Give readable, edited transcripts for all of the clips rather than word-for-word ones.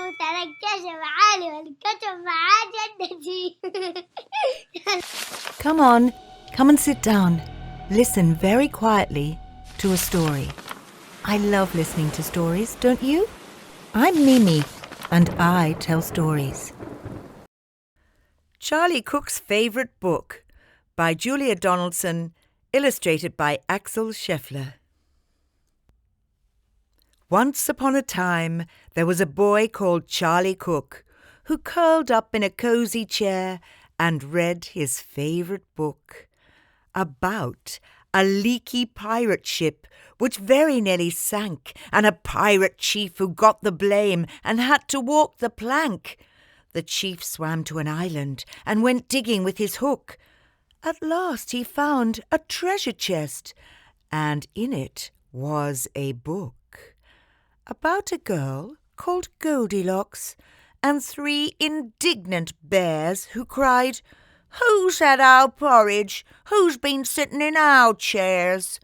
الكشف عالي والكشف جدتي. Come on, come and sit down. Listen very quietly to a story. I love listening to stories, don't you? I'm Mimi, and I tell stories. Charlie Cook's Favourite Book by Julia Donaldson, illustrated by Axel Scheffler. Once upon a time, there was a boy called Charlie Cook who curled up in a cosy chair and read his favourite book about a leaky pirate ship which very nearly sank, and a pirate chief who got the blame and had to walk the plank. The chief swam to an island and went digging with his hook. At last he found a treasure chest, and in it was a book about a girl called Goldilocks and 3 indignant bears who cried, "Who's had our porridge? Who's been sitting in our chairs?"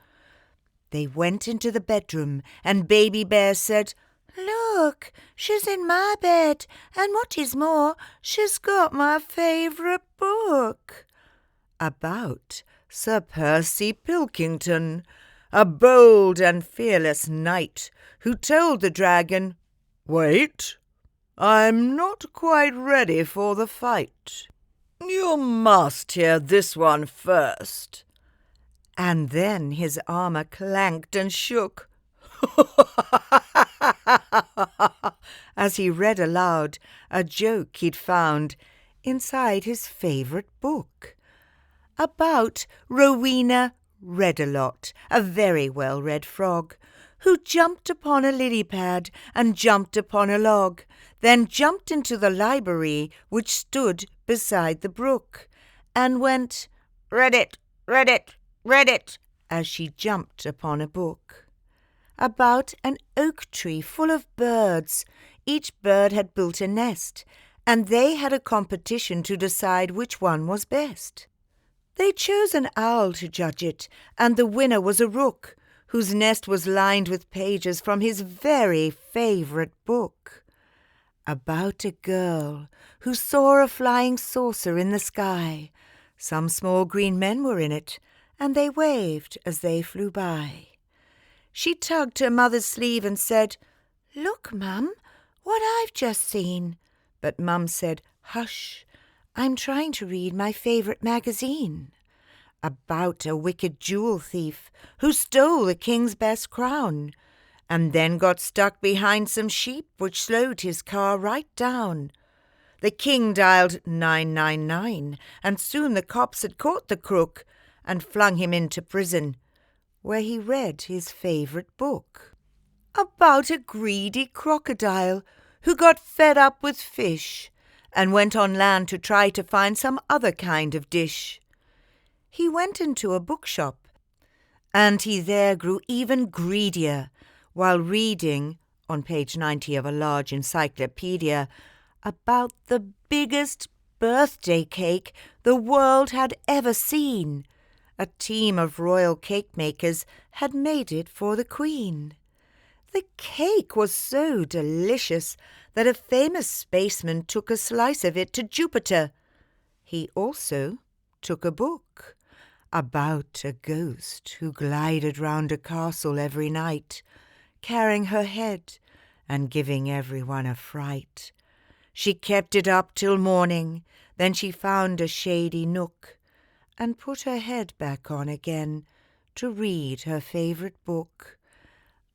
They went into the bedroom, and Baby Bear said, "Look, she's in my bed, and what is more, she's got my favourite book about Sir Percy Pilkington, a bold and fearless knight who told the dragon, 'Wait, I'm not quite ready for the fight. You must hear this one first.' And then his armour clanked and shook as he read aloud a joke he'd found inside his favourite book about Rowena Red-a-Lot, a very well-read frog, who jumped upon a lily pad and jumped upon a log, then jumped into the library which stood beside the brook, and went, "Read it, read it, read it," as she jumped upon a book about an oak tree full of birds. Each bird had built a nest, and they had a competition to decide which one was best. They chose an owl to judge it, and the winner was a rook, whose nest was lined with pages from his very favourite book about a girl who saw a flying saucer in the sky. Some small green men were in it, and they waved as they flew by. She tugged her mother's sleeve and said, "Look, Mum, what I've just seen." But Mum said, "Hush, I'm trying to read my favourite magazine about a wicked jewel thief who stole the king's best crown, and then got stuck behind some sheep which slowed his car right down. The king dialed 999, and soon the cops had caught the crook and flung him into prison, where he read his favourite book about a greedy crocodile who got fed up with fish and went on land to try to find some other kind of dish. He went into a bookshop, and he there grew even greedier while reading, on page 90 of a large encyclopedia, about the biggest birthday cake the world had ever seen. A team of royal cake makers had made it for the Queen. The cake was so delicious that a famous spaceman took a slice of it to Jupiter. He also took a book about a ghost who glided round a castle every night, carrying her head and giving everyone a fright. She kept it up till morning, then she found a shady nook and put her head back on again to read her favourite book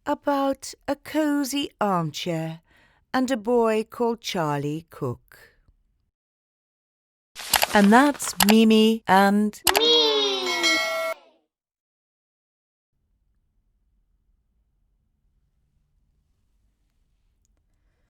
about a cosy armchair and a boy called Charlie Cook. And that's Mimi and